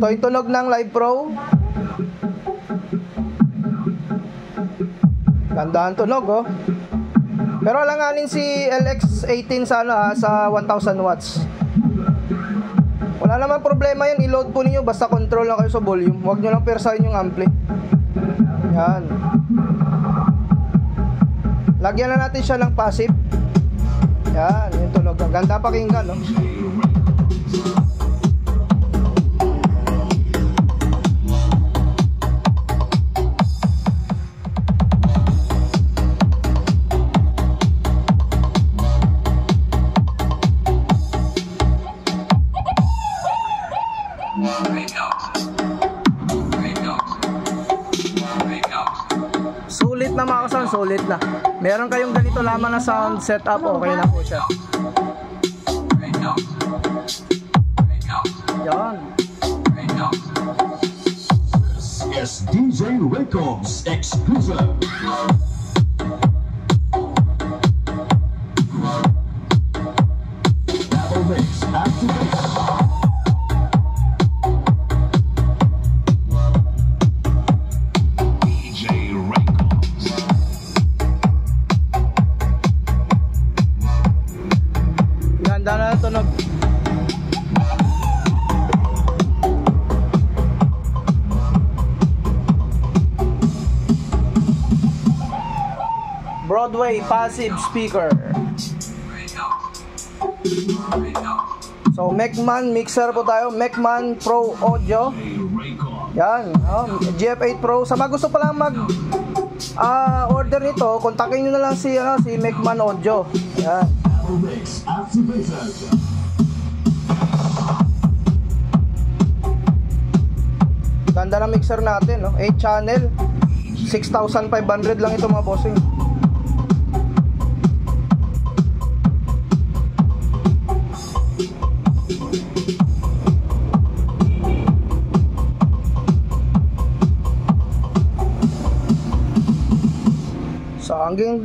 Ito yung tunog ng Live Pro. Gandaan tunog, oh. Pero alanganin si LX18 sa ano, sa 1000 watts. Wala naman problema yan, i-load po ninyo, basta control lang kayo sa volume. Huwag nyo lang persahin yung ampli. Yan. Lagyan na natin siya ng passive. Yan, yung tunog. Ganda pakinggan, no? Sulit na mga kasound, sulit na. Meron kayong ganito lamang na sound setup, okay na po siya. Yan. Yes, DJ Records exclusive. Double mix activation. Ganda na tunog. Broadway passive speaker. So Mecman mixer po tayo, Mecman Pro Audio. Yan, GF8 Pro. Sa mga gusto pa lang mag order nito, kontakin nyo na lang si Mecman Audio. Yan. Ganda na mixer natin, no? 8 channel, 6,500 lang ito mga bossing. So hanggang